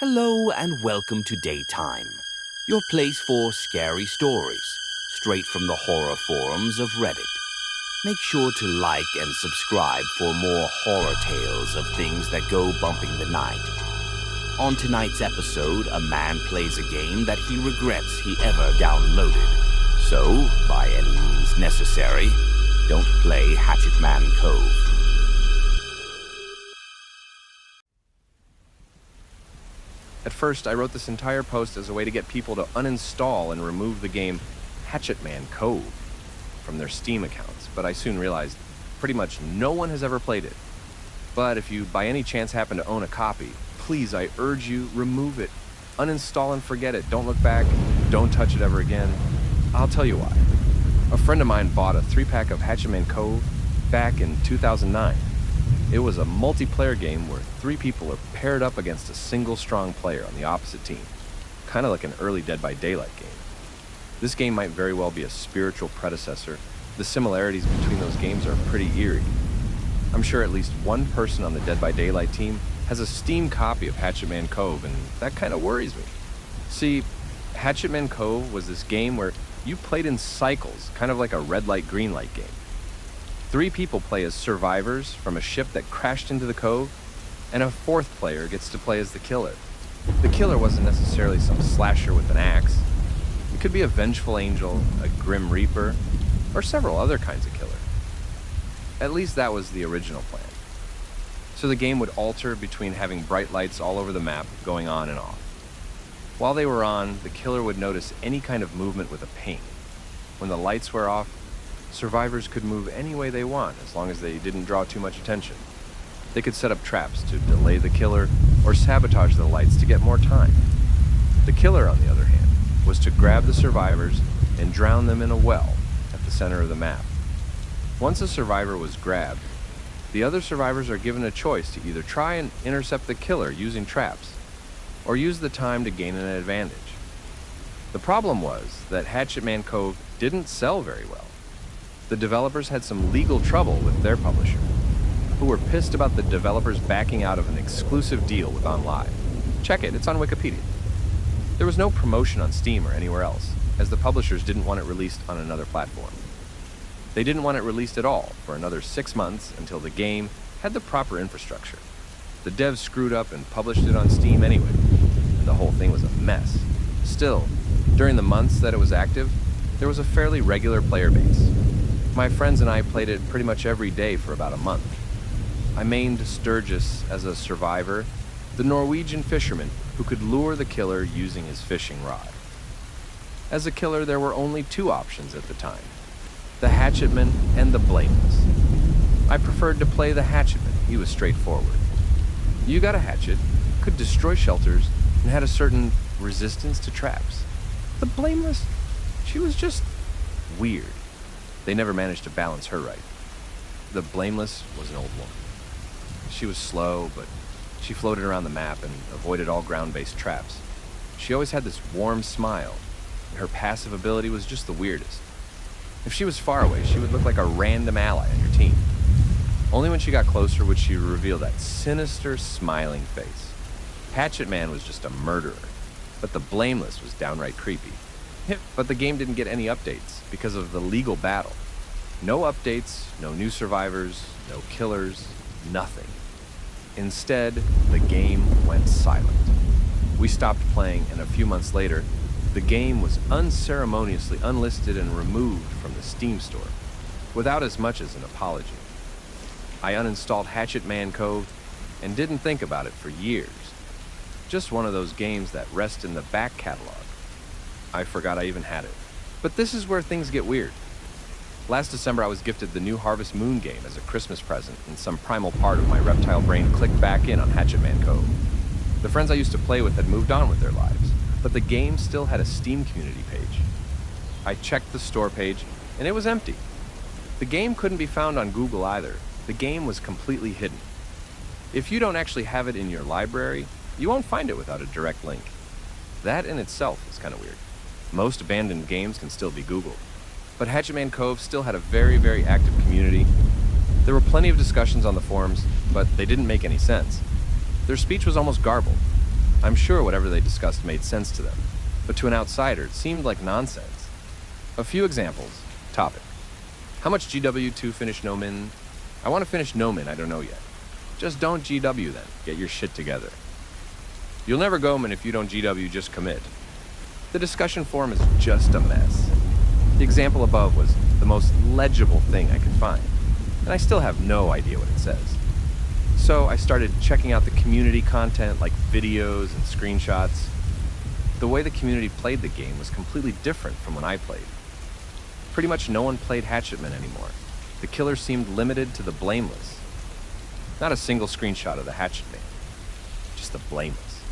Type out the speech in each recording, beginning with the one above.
Hello and welcome to Daytime, your place for scary stories, straight from the horror forums of Reddit. Make sure to like and subscribe for more horror tales of things that go bumping the night. On tonight's episode, a man plays a game that he regrets he ever downloaded. So, by any means necessary, don't play Hatchet Man Cove. At first, I wrote this entire post as a way to get people to uninstall and remove the game Hatchet Man Cove from their Steam accounts, but I soon realized pretty much no one has ever played it. But if you by any chance happen to own a copy, please, I urge you, remove it. Uninstall and forget it. Don't look back. Don't touch it ever again. I'll tell you why. A friend of mine bought a 3-pack of Hatchet Man Cove back in 2009. It was a multiplayer game where 3 people are paired up against a single strong player on the opposite team. Kind of like an early Dead by Daylight game. This game might very well be a spiritual predecessor. The similarities between those games are pretty eerie. I'm sure at least one person on the Dead by Daylight team has a Steam copy of Hatchet Man Cove, and that kind of worries me. See, Hatchet Man Cove was this game where you played in cycles, kind of like a red light, green light game. 3 people play as survivors from a ship that crashed into the cove, and a 4th player gets to play as the killer. The killer wasn't necessarily some slasher with an axe. It could be a vengeful angel, a grim reaper, or several other kinds of killer. At least that was the original plan. So the game would alter between having bright lights all over the map going on and off. While they were on, the killer would notice any kind of movement with a ping. When the lights were off, survivors could move any way they want as long as they didn't draw too much attention. They could set up traps to delay the killer or sabotage the lights to get more time. The killer, on the other hand, was to grab the survivors and drown them in a well at the center of the map. Once a survivor was grabbed, the other survivors are given a choice to either try and intercept the killer using traps or use the time to gain an advantage. The problem was that Hatchet Man Cove didn't sell very well. The developers had some legal trouble with their publisher, who were pissed about the developers backing out of an exclusive deal with OnLive. Check it, it's on Wikipedia. There was no promotion on Steam or anywhere else, as the publishers didn't want it released on another platform. They didn't want it released at all for another 6 months until the game had the proper infrastructure. The devs screwed up and published it on Steam anyway, and the whole thing was a mess. Still, during the months that it was active, there was a fairly regular player base. My friends and I played it pretty much every day for about a month. I mained Sturgis as a survivor, the Norwegian fisherman who could lure the killer using his fishing rod. As a killer, there were only 2 options at the time, the Hatchetman and the Blameless. I preferred to play the Hatchetman. He was straightforward. You got a hatchet, could destroy shelters, and had a certain resistance to traps. The Blameless, she was just weird. They never managed to balance her right. The Blameless was an old woman. She was slow, but she floated around the map and avoided all ground-based traps. She always had this warm smile, and her passive ability was just the weirdest. If she was far away, she would look like a random ally on your team. Only when she got closer would she reveal that sinister, smiling face. Hatchet Man was just a murderer, but the Blameless was downright creepy. But the game didn't get any updates because of the legal battle. No updates, no new survivors, no killers, nothing. Instead, the game went silent. We stopped playing, and a few months later, the game was unceremoniously unlisted and removed from the Steam store, without as much as an apology. I uninstalled Hatchet Man Cove and didn't think about it for years. Just one of those games that rest in the back catalog. I forgot I even had it. But this is where things get weird. Last December, I was gifted the new Harvest Moon game as a Christmas present, and some primal part of my reptile brain clicked back in on Hatchet Man Cove. The friends I used to play with had moved on with their lives, but the game still had a Steam community page. I checked the store page, and it was empty. The game couldn't be found on Google either. The game was completely hidden. If you don't actually have it in your library, you won't find it without a direct link. That in itself is kind of weird. Most abandoned games can still be Googled. But Hatchet Man Cove still had a very, very active community. There were plenty of discussions on the forums, but they didn't make any sense. Their speech was almost garbled. I'm sure whatever they discussed made sense to them, but to an outsider, it seemed like nonsense. A few examples. Topic. How much GW to finish no min? I want to finish no min, I don't know yet. Just don't GW then. Get your shit together. You'll never go min if you don't GW, just commit. The discussion forum is just a mess. The example above was the most legible thing I could find, and I still have no idea what it says. So I started checking out the community content like videos and screenshots. The way the community played the game was completely different from when I played. Pretty much no one played Hatchetman anymore. The killer seemed limited to the blameless. Not a single screenshot of the Hatchetman, just the blameless.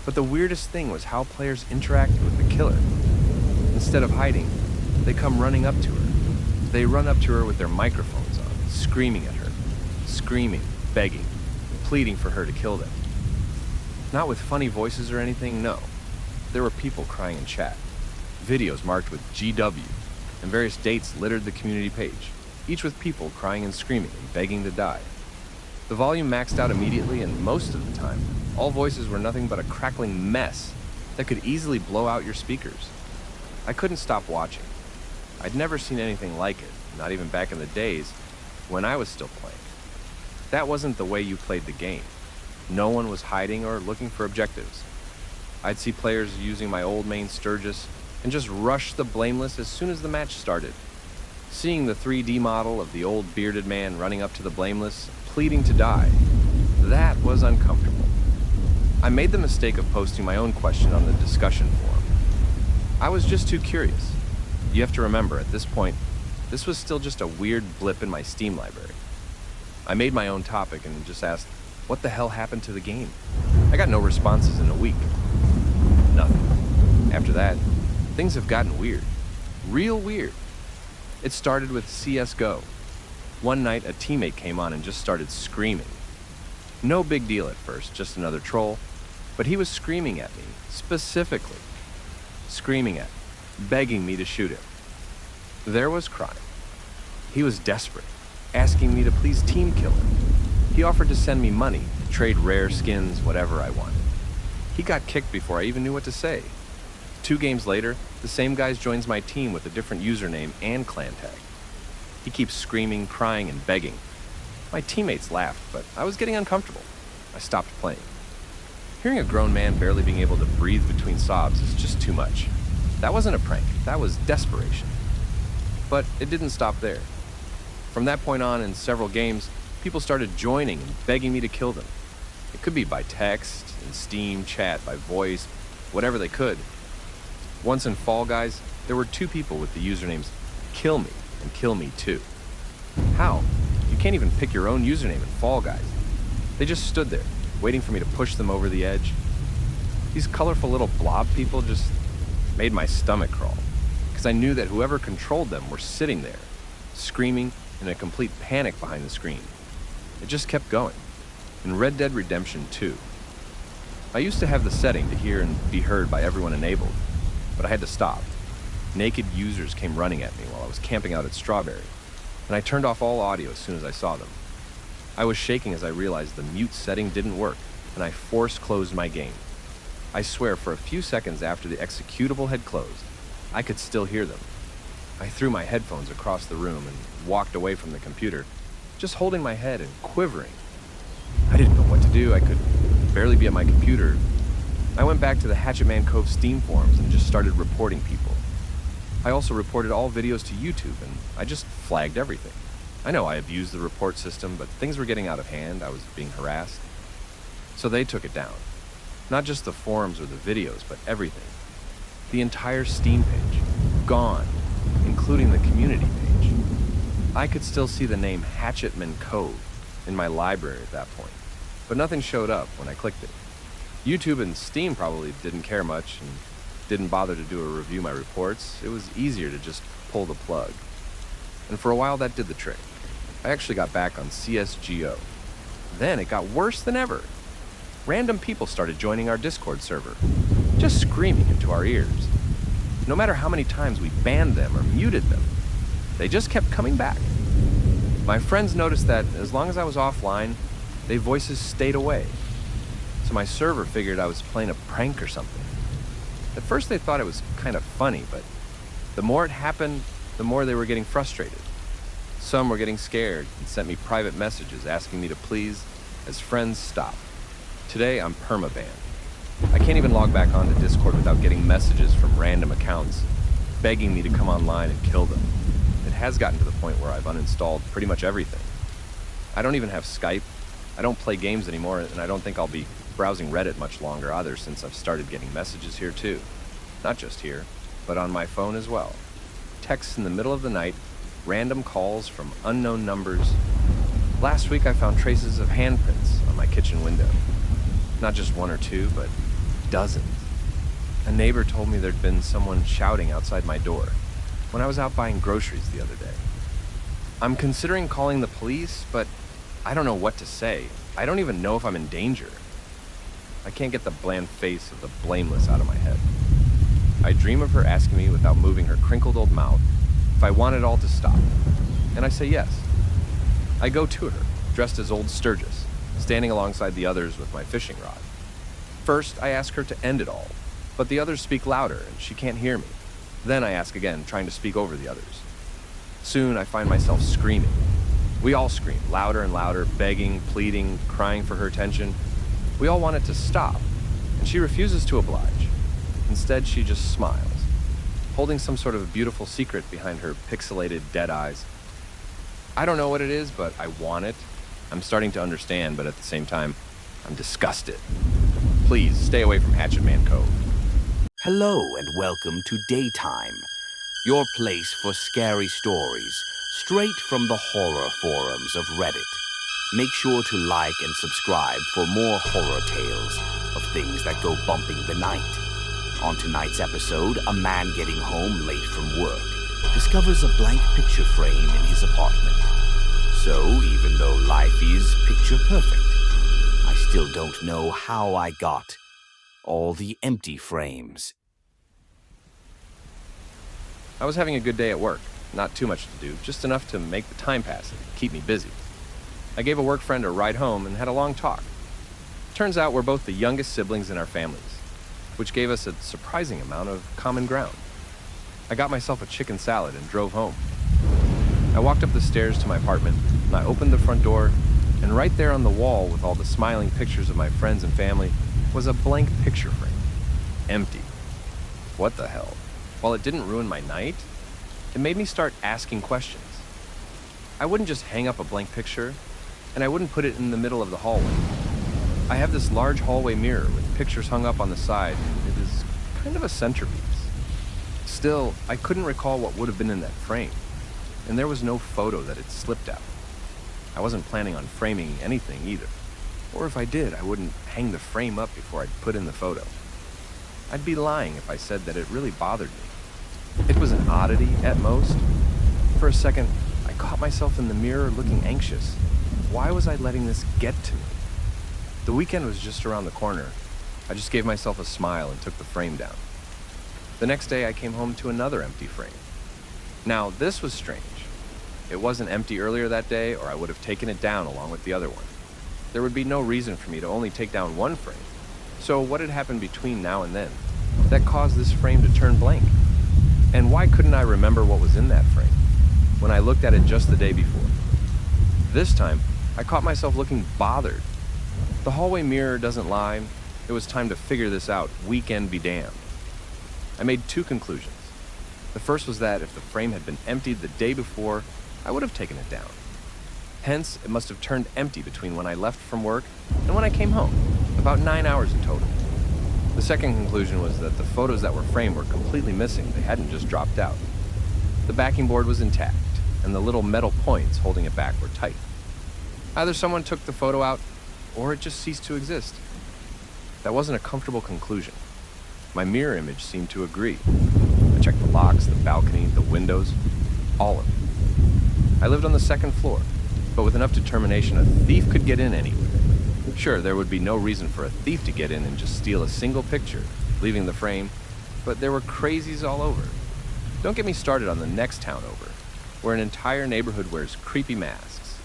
But the weirdest thing was how players interacted with the killer. Instead of hiding, they come running up to her. They run up to her with their microphones on, screaming at her. Screaming, begging, pleading for her to kill them. Not with funny voices or anything, no. There were people crying in chat. Videos marked with GW, and various dates littered the community page, each with people crying and screaming and begging to die. The volume maxed out immediately, and most of the time, all voices were nothing but a crackling mess that could easily blow out your speakers. I couldn't stop watching. I'd never seen anything like it, not even back in the days when I was still playing. That wasn't the way you played the game. No one was hiding or looking for objectives. I'd see players using my old main Sturgis and just rush the blameless as soon as the match started. Seeing the 3D model of the old bearded man running up to the blameless, pleading to die, that was uncomfortable. I made the mistake of posting my own question on the discussion forum. I was just too curious. You have to remember, at this point, this was still just a weird blip in my Steam library. I made my own topic and just asked, what the hell happened to the game? I got no responses in a week. Nothing. After that, things have gotten weird. Real weird. It started with CSGO. One night, a teammate came on and just started screaming. No big deal at first, just another troll, but he was screaming at me, specifically. Screaming at me, begging me to shoot him. There was crime. He was desperate, asking me to please team kill him. He offered to send me money, trade rare skins, whatever I wanted. He got kicked before I even knew what to say. 2 games later, the same guy joins my team with a different username and clan tag. He keeps screaming, crying, and begging. My teammates laughed, but I was getting uncomfortable. I stopped playing. Hearing a grown man barely being able to breathe between sobs is just too much. That wasn't a prank, that was desperation. But it didn't stop there. From that point on, in several games, people started joining and begging me to kill them. It could be by text, in Steam, chat, by voice, whatever they could. Once in Fall Guys, there were 2 people with the usernames Kill Me and Kill Me Too. How? You can't even pick your own username in Fall Guys. They just stood there, waiting for me to push them over the edge. These colorful little blob people just made my stomach crawl, because I knew that whoever controlled them were sitting there, screaming in a complete panic behind the screen. It just kept going. In Red Dead Redemption 2, I used to have the setting to hear and be heard by everyone enabled, but I had to stop. Naked users came running at me while I was camping out at Strawberry, and I turned off all audio as soon as I saw them. I was shaking as I realized the mute setting didn't work, and I force-closed my game. I swear, for a few seconds after the executable had closed, I could still hear them. I threw my headphones across the room and walked away from the computer, just holding my head and quivering. I didn't know what to do. I could barely be at my computer. I went back to the Hatchetman Cove Steam forums and just started reporting people. I also reported all videos to YouTube, and I just flagged everything. I know I abused the report system, but things were getting out of hand. I was being harassed. So they took it down. Not just the forums or the videos, but everything. The entire Steam page. Gone, including the community page. I could still see the name Hatchetman Cove in my library at that point, but nothing showed up when I clicked it. YouTube and Steam probably didn't care much and didn't bother to do a review of my reports. It was easier to just pull the plug. And for a while that did the trick. I actually got back on CSGO. Then it got worse than ever. Random people started joining our Discord server, just screaming into our ears. No matter how many times we banned them or muted them, they just kept coming back. My friends noticed that as long as I was offline, their voices stayed away. so my server figured I was playing a prank or something. At first they thought it was kind of funny, but the more it happened, the more they were getting frustrated. Some were getting scared and sent me private messages asking me to please, as friends, stop. Today I'm permabanned. I can't even log back onto Discord without getting messages from random accounts begging me to come online and kill them. It has gotten to the point where I've uninstalled pretty much everything. I don't even have Skype. I don't play games anymore, and I don't think I'll be browsing Reddit much longer either, since I've started getting messages here too. Not just here, but on my phone as well. Texts in the middle of the night, random calls from unknown numbers. Last week I found traces of handprints on my kitchen window. Not just one or two, but dozens. A neighbor told me there'd been someone shouting outside my door when I was out buying groceries the other day. I'm considering calling the police, but I don't know what to say. I don't even know if I'm in danger. I can't get the bland face of the blameless out of my head. I dream of her asking me without moving her crinkled old mouth if I want it all to stop, and I say yes. I go to her, dressed as old Sturgis, standing alongside the others with my fishing rod. First, I ask her to end it all, but the others speak louder and she can't hear me. Then I ask again, trying to speak over the others. Soon I find myself screaming. We all scream, louder and louder, begging, pleading, crying for her attention. We all want it to stop, and she refuses to oblige. Instead, she just smiles, holding some sort of beautiful secret behind her pixelated dead eyes. I don't know what it is, but I want it. I'm starting to understand, but at the same time, I'm disgusted. Please, stay away from Hatchet Man Cove. Hello and welcome to Daytime, your place for scary stories, straight from the horror forums of Reddit. Make sure to like and subscribe for more horror tales of things that go bumping the night. On tonight's episode, a man getting home late from work discovers a blank picture frame in his apartment. So, even though life is picture perfect, I still don't know how I got all the empty frames. I was having a good day at work. Not too much to do, just enough to make the time pass and keep me busy. I gave a work friend a ride home and had a long talk. Turns out we're both the youngest siblings in our families, which gave us a surprising amount of common ground. I got myself a chicken salad and drove home. I walked up the stairs to my apartment, and I opened the front door, and right there on the wall with all the smiling pictures of my friends and family was a blank picture frame. Empty. What the hell? While it didn't ruin my night, it made me start asking questions. I wouldn't just hang up a blank picture, and I wouldn't put it in the middle of the hallway. I have this large hallway mirror with pictures hung up on the side, and it is kind of a centerpiece. Still, I couldn't recall what would have been in that frame, and there was no photo that had slipped out. I wasn't planning on framing anything either, or if I did, I wouldn't hang the frame up before I'd put in the photo. I'd be lying if I said that it really bothered me. It was an oddity at most. For a second, I caught myself in the mirror looking anxious. Why was I letting this get to me? The weekend was just around the corner. I just gave myself a smile and took the frame down. The next day, I came home to another empty frame. Now, this was strange. It wasn't empty earlier that day, or I would have taken it down along with the other one. There would be no reason for me to only take down one frame. So what had happened between now and then that caused this frame to turn blank? And why couldn't I remember what was in that frame when I looked at it just the day before? This time, I caught myself looking bothered. The hallway mirror doesn't lie. It was time to figure this out, weekend be damned. I made two conclusions. The first was that if the frame had been emptied the day before, I would have taken it down. Hence, it must have turned empty between when I left from work and when I came home, about 9 hours in total. The second conclusion was that the photos that were framed were completely missing. They hadn't just dropped out. The backing board was intact, and the little metal points holding it back were tight. Either someone took the photo out, or it just ceased to exist. That wasn't a comfortable conclusion. My mirror image seemed to agree. I checked the locks, the balcony, the windows, all of it. I lived on the second floor, but with enough determination, a thief could get in anywhere. Sure, there would be no reason for a thief to get in and just steal a single picture, leaving the frame, but there were crazies all over. Don't get me started on the next town over, where an entire neighborhood wears creepy masks.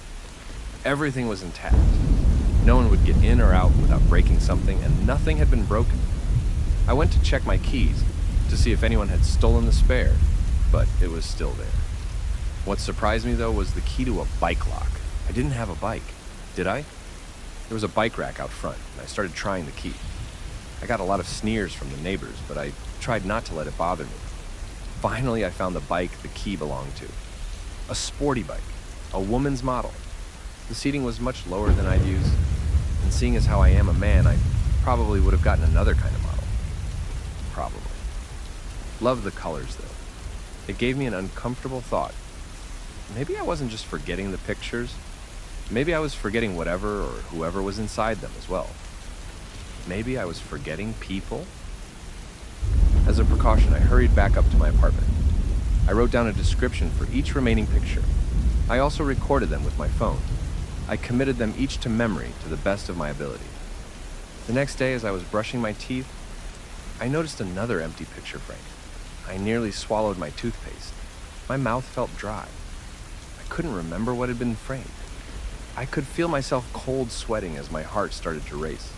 Everything was intact. No one would get in or out without breaking something, and nothing had been broken. I went to check my keys to see if anyone had stolen the spare, but it was still there. What surprised me, though, was the key to a bike lock. I didn't have a bike, did I? There was a bike rack out front, and I started trying the key. I got a lot of sneers from the neighbors, but I tried not to let it bother me. Finally, I found the bike the key belonged to. A sporty bike, a woman's model. The seating was much lower than I'd use, and seeing as how I am a man, I probably would have gotten another kind of model. Probably. Loved the colors, though. It gave me an uncomfortable thought. Maybe I wasn't just forgetting the pictures. Maybe I was forgetting whatever or whoever was inside them as well. Maybe I was forgetting people. As a precaution, I hurried back up to my apartment. I wrote down a description for each remaining picture. I also recorded them with my phone. I committed them each to memory to the best of my ability. The next day, as I was brushing my teeth, I noticed another empty picture frame. I nearly swallowed my toothpaste. My mouth felt dry. I couldn't remember what had been framed. I could feel myself cold sweating as my heart started to race.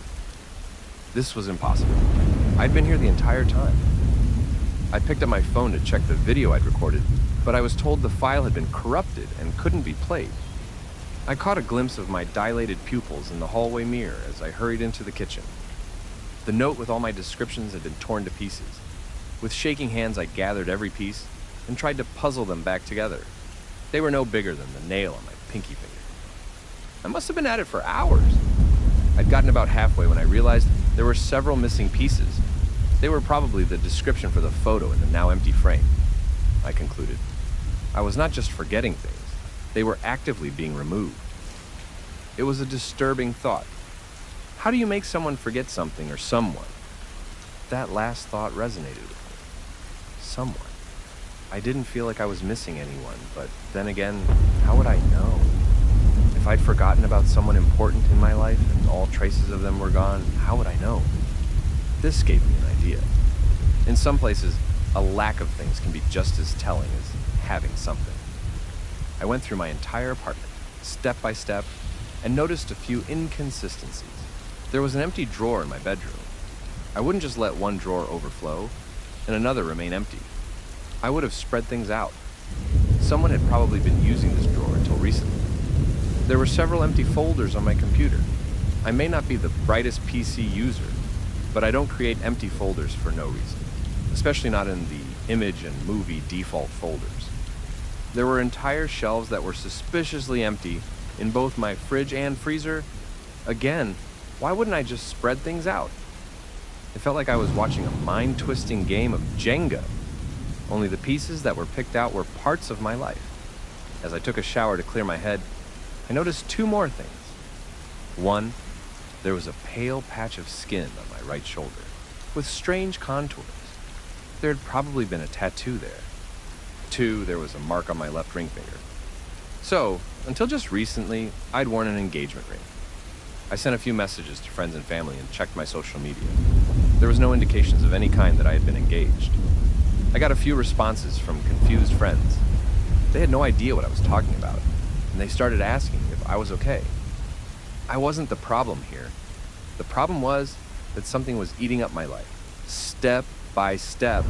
This was impossible. I'd been here the entire time. I picked up my phone to check the video I'd recorded, but I was told the file had been corrupted and couldn't be played. I caught a glimpse of my dilated pupils in the hallway mirror as I hurried into the kitchen. The note with all my descriptions had been torn to pieces. With shaking hands, I gathered every piece and tried to puzzle them back together. They were no bigger than the nail on my pinky finger. I must have been at it for hours. I'd gotten about halfway when I realized there were several missing pieces. They were probably the description for the photo in the now empty frame. I concluded. I was not just forgetting things. They were actively being removed. It was a disturbing thought. How do you make someone forget something or someone? That last thought resonated with me. Someone. I didn't feel like I was missing anyone, but then again, how would I know? If I'd forgotten about someone important in my life and all traces of them were gone, how would I know? This gave me an idea. In some places, a lack of things can be just as telling as having something. I went through my entire apartment, step by step, and noticed a few inconsistencies. There was an empty drawer in my bedroom. I wouldn't just let one drawer overflow and another remain empty. I would have spread things out. Someone had probably been using this drawer until recently. There were several empty folders on my computer. I may not be the brightest PC user, but I don't create empty folders for no reason, especially not in the image and movie default folders. There were entire shelves that were suspiciously empty in both my fridge and freezer. Again, why wouldn't I just spread things out? It felt like I was watching a mind-twisting game of Jenga, only the pieces that were picked out were parts of my life. As I took a shower to clear my head, I noticed two more things. One, there was a pale patch of skin on my right shoulder, with strange contours. There had probably been a tattoo there. Two, there was a mark on my left ring finger. So, until just recently, I'd worn an engagement ring. I sent a few messages to friends and family and checked my social media. There was no indications of any kind that I had been engaged. I got a few responses from confused friends. They had no idea what I was talking about, and they started asking if I was okay. I wasn't the problem here. The problem was that something was eating up my life, step by step,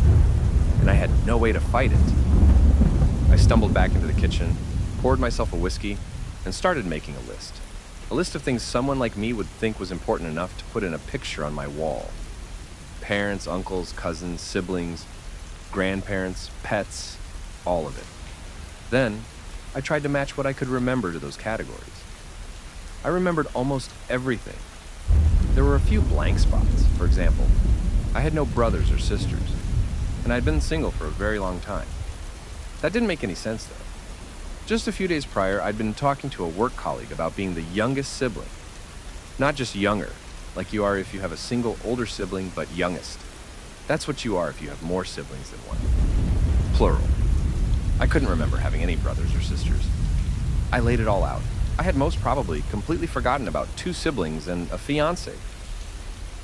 and I had no way to fight it. I stumbled back into the kitchen, poured myself a whiskey, and started making a list. A list of things someone like me would think was important enough to put in a picture on my wall. Parents, uncles, cousins, siblings, grandparents, pets, all of it. Then, I tried to match what I could remember to those categories. I remembered almost everything. There were a few blank spots. For example, I had no brothers or sisters, and I'd been single for a very long time. That didn't make any sense, though. Just a few days prior, I'd been talking to a work colleague about being the youngest sibling. Not just younger, like you are if you have a single older sibling, but youngest. That's what you are if you have more siblings than one. Plural. I couldn't remember having any brothers or sisters. I laid it all out. I had most probably completely forgotten about 2 siblings and a fiancé.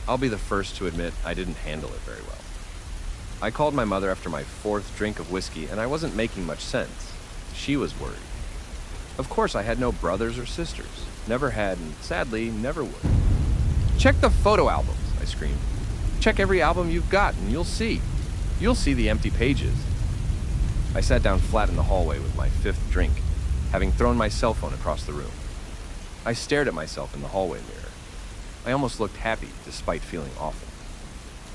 I'll be the first to admit I didn't handle it very well. I called my mother after my 4th drink of whiskey, and I wasn't making much sense. She was worried. Of course, I had no brothers or sisters. Never had, and sadly, never would. Check the photo albums, I screamed. Check every album you've got, and you'll see. You'll see the empty pages. I sat down flat in the hallway with my fifth drink, having thrown my cell phone across the room. I stared at myself in the hallway mirror. I almost looked happy, despite feeling awful.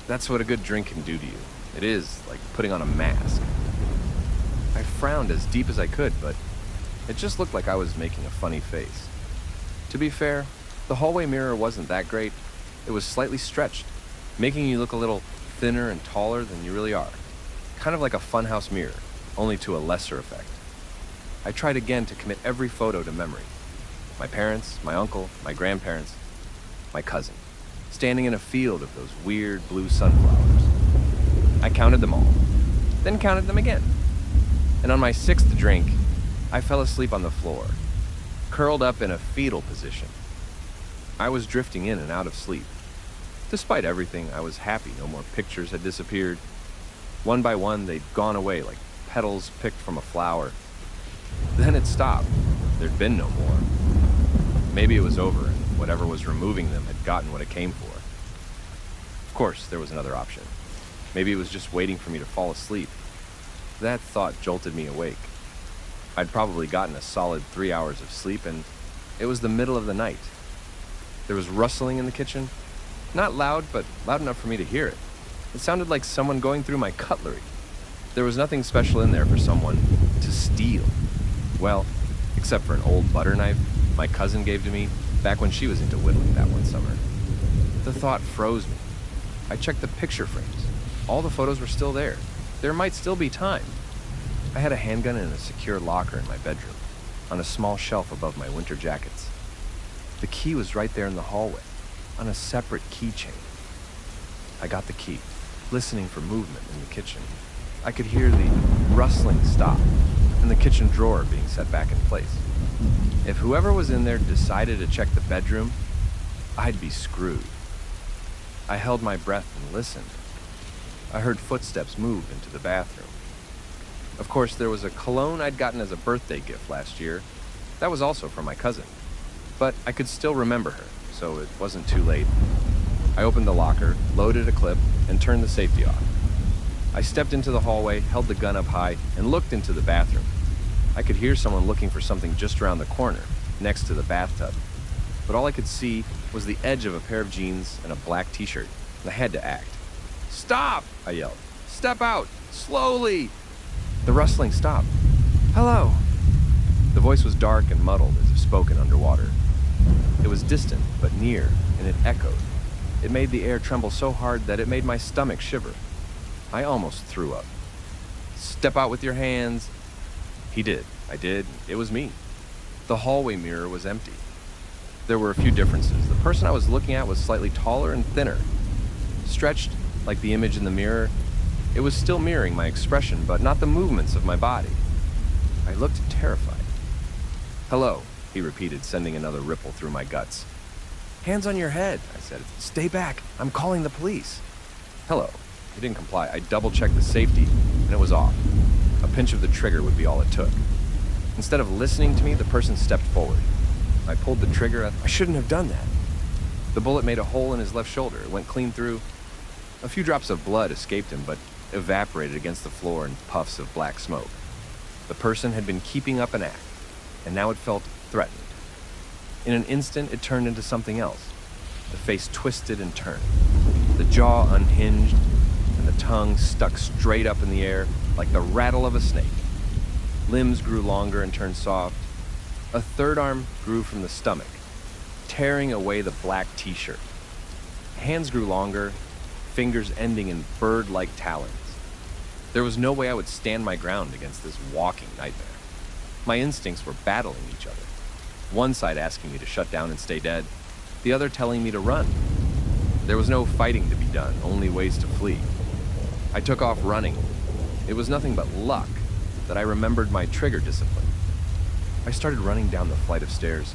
That's what a good drink can do to you. It is like putting on a mask. I frowned as deep as I could, but it just looked like I was making a funny face. To be fair, the hallway mirror wasn't that great. It was slightly stretched, making you look a little thinner and taller than you really are. Kind of like a funhouse mirror, only to a lesser effect. I tried again to commit every photo to memory. My parents, my uncle, my grandparents, my cousin, standing in a field of those weird blue sunflowers. I counted them all, then counted them again. And on my sixth drink, I fell asleep on the floor, curled up in a fetal position. I was drifting in and out of sleep. Despite everything, I was happy no more pictures had disappeared. One by one, they'd gone away like petals picked from a flower. Then it stopped. There'd been no more. Maybe it was over, and whatever was removing them had gotten what it came for. Of course, there was another option. Maybe it was just waiting for me to fall asleep. That thought jolted me awake. I'd probably gotten a solid 3 hours of sleep, and it was the middle of the night. There was rustling in the kitchen. Not loud, but loud enough for me to hear it. It sounded like someone going through my cutlery. There was nothing special in there for someone to steal. Well, except for an old butter knife my cousin gave to me back when she was into whittling that one summer. The thought froze me. I checked the picture frames. All the photos were still there. There might still be time. I had a handgun in a secure locker in my bedroom, on a small shelf above my winter jackets. The key was right there in the hallway, on a separate keychain. I got the key, listening for movement in the kitchen. I could hear the rustling stop and the kitchen drawer being set back in place. If whoever was in there decided to check the bedroom, I'd be screwed. I held my breath and listened. I heard footsteps move into the bathroom. Of course, there was a cologne I'd gotten as a birthday gift last year. That was also from my cousin. But I could still remember her, so it wasn't too late. I opened the locker, loaded a clip, and turned the safety off. I stepped into the hallway, held the gun up high, and looked into the bathroom. I could hear someone looking for something just around the corner, next to the bathtub. But all I could see was the edge of a pair of jeans and a black t-shirt, and I had to act. "Stop!" I yelled. "Step out! Slowly!" The rustling stopped. "Hello!" The voice was dark and muddled, as if spoken underwater. It was distant, but near, and it echoed. It made the air tremble so hard that it made my stomach shiver. I almost threw up. "Step out with your hands." He did. I did. It was me. The hallway mirror was empty. There were a few differences. The person I was looking at was slightly taller and thinner. Stretched, like the image in the mirror, it was still mirroring my expression, but not the movements of my body. I looked terrified. "Hello," he repeated, sending another ripple through my guts. "Hands on your head," I said. "Stay back. I'm calling the police." "Hello." He didn't comply. I double-checked the safety, and it was off. A pinch of the trigger would be all it took. Instead of listening to me, the person stepped forward. I pulled the trigger. I shouldn't have done that. The bullet made a hole in his left shoulder. It went clean through. A few drops of blood escaped him, but evaporated against the floor in puffs of black smoke. The person had been keeping up an act, and now it felt threatened. In an instant, it turned into something else. The face twisted and turned. The jaw unhinged, and the tongue stuck straight up in the air like the rattle of a snake. Limbs grew longer and turned soft. A third arm grew from the stomach, tearing away the black t-shirt. Hands grew longer, fingers ending in bird-like talons. There was no way I would stand my ground against this walking nightmare. My instincts were battling each other. One side asking me to shut down and stay dead, the other telling me to run. There was no fighting to be done, only ways to flee. I took off running. It was nothing but luck that I remembered my trigger discipline. I started running down the flight of stairs.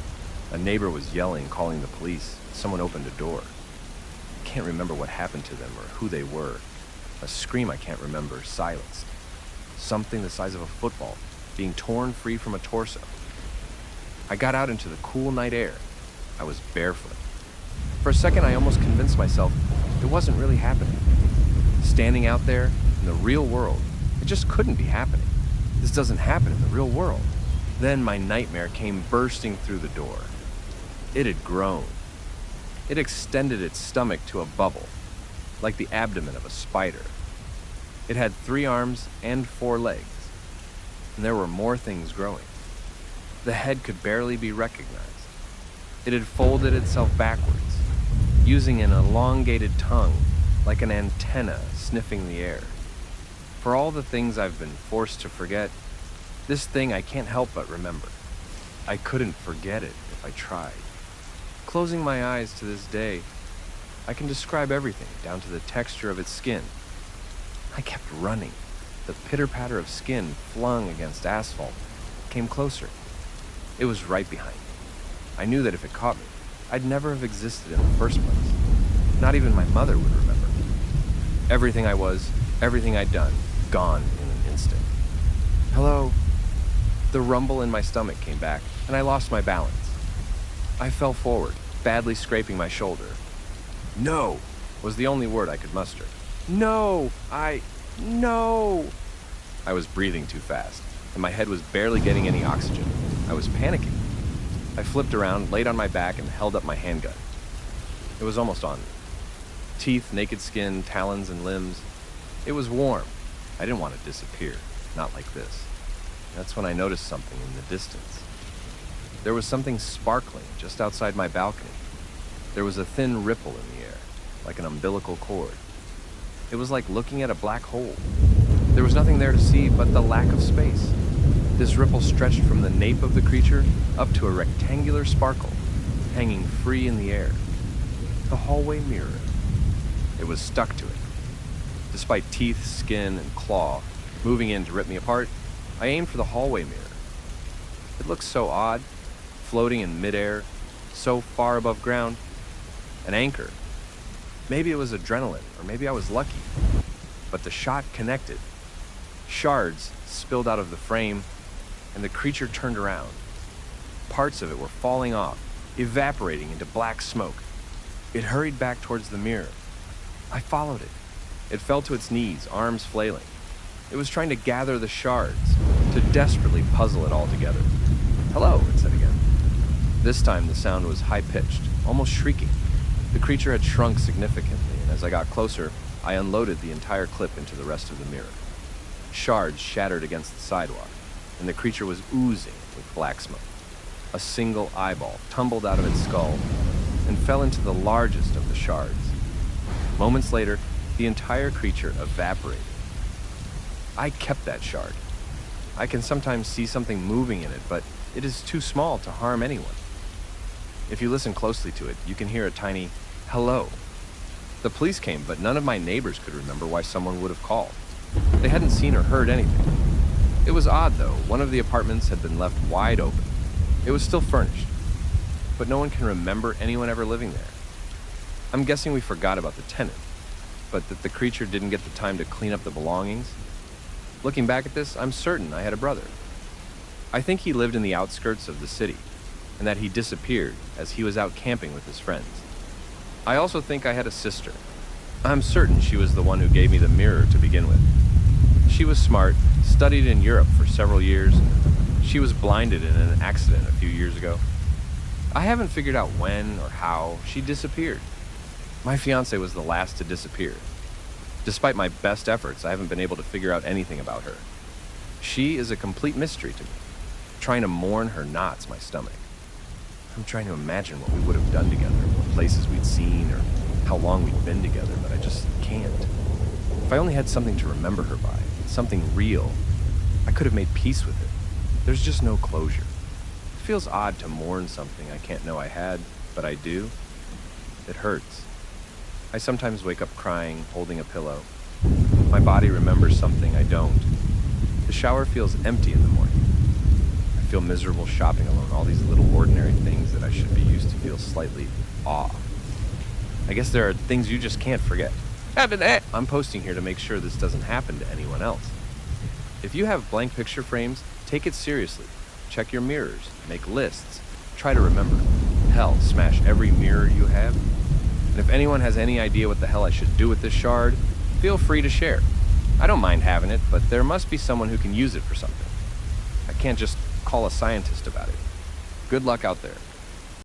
A neighbor was yelling, calling the police. Someone opened a door. I can't remember what happened to them or who they were. A scream I can't remember, silenced. Something the size of a football, being torn free from a torso. I got out into the cool night air. I was barefoot. For a second, I almost convinced myself it wasn't really happening. Standing out there in the real world, it just couldn't be happening. This doesn't happen in the real world. Then my nightmare came bursting through the door. It had grown. It extended its stomach to a bubble, like the abdomen of a spider. It had 3 arms and 4 legs, and there were more things growing. The head could barely be recognized. It had folded itself backwards, using an elongated tongue like an antenna sniffing the air. For all the things I've been forced to forget, this thing I can't help but remember. I couldn't forget it if I tried. Closing my eyes to this day, I can describe everything down to the texture of its skin. I kept running. The pitter-patter of skin flung against asphalt came closer. It was right behind me. I knew that if it caught me, I'd never have existed in the first place. Not even my mother would remember me. Everything I was, everything I'd done, gone in an instant. Hello? The rumble in my stomach came back, and I lost my balance. I fell forward, badly scraping my shoulder. No, was the only word I could muster. No! I was breathing too fast, and my head was barely getting any oxygen. I was panicking. I flipped around, laid on my back, and held up my handgun. It was almost on me. Teeth, naked skin, talons, and limbs. It was warm. I didn't want to disappear, not like this. That's when I noticed something in the distance. There was something sparkling just outside my balcony. There was a thin ripple in the air, like an umbilical cord. It was like looking at a black hole. There was nothing there to see but the lack of space. This ripple stretched from the nape of the creature up to a rectangular sparkle, hanging free in the air. The hallway mirror. It was stuck to it. Despite teeth, skin, and claw moving in to rip me apart, I aimed for the hallway mirror. It looked so odd, floating in midair, so far above ground. An anchor. Maybe it was adrenaline, or maybe I was lucky. But the shot connected. Shards spilled out of the frame, and the creature turned around. Parts of it were falling off, evaporating into black smoke. It hurried back towards the mirror. I followed it. It fell to its knees, arms flailing. It was trying to gather the shards, to desperately puzzle it all together. Hello, it said again. This time the sound was high-pitched, almost shrieking. The creature had shrunk significantly, and as I got closer, I unloaded the entire clip into the rest of the mirror. Shards shattered against the sidewalk, and the creature was oozing with black smoke. A single eyeball tumbled out of its skull and fell into the largest of the shards. Moments later, the entire creature evaporated. I kept that shard. I can sometimes see something moving in it, but it is too small to harm anyone. If you listen closely to it, you can hear a tiny hello. The police came, but none of my neighbors could remember why someone would have called. They hadn't seen or heard anything. It was odd, though. One of the apartments had been left wide open. It was still furnished, but no one can remember anyone ever living there. I'm guessing we forgot about the tenant, but that the creature didn't get the time to clean up the belongings. Looking back at this, I'm certain I had a brother. I think he lived in the outskirts of the city, and that he disappeared as he was out camping with his friends. I also think I had a sister. I'm certain she was the one who gave me the mirror to begin with. She was smart, studied in Europe for several years. She was blinded in an accident a few years ago. I haven't figured out when or how she disappeared. My fiancée was the last to disappear. Despite my best efforts, I haven't been able to figure out anything about her. She is a complete mystery to me. Trying to mourn her knots my stomach. I'm trying to imagine what we would have done together, what places we'd seen, or how long we'd been together, but I just can't. If I only had something to remember her by, something real, I could have made peace with it. There's just no closure. It feels odd to mourn something I can't know I had, but I do. It hurts. I sometimes wake up crying, holding a pillow. My body remembers something I don't. The shower feels empty in the morning. I feel miserable shopping alone, all these little ordinary things that I should be used to feel slightly awe. I guess there are things you just can't forget. I'm posting here to make sure this doesn't happen to anyone else. If you have blank picture frames, take it seriously. check your mirrors, make lists, try to remember. Hell, smash every mirror you have. And if anyone has any idea what the hell I should do with this shard, feel free to share. I don't mind having it, but there must be someone who can use it for something. I can't just call a scientist about it. Good luck out there.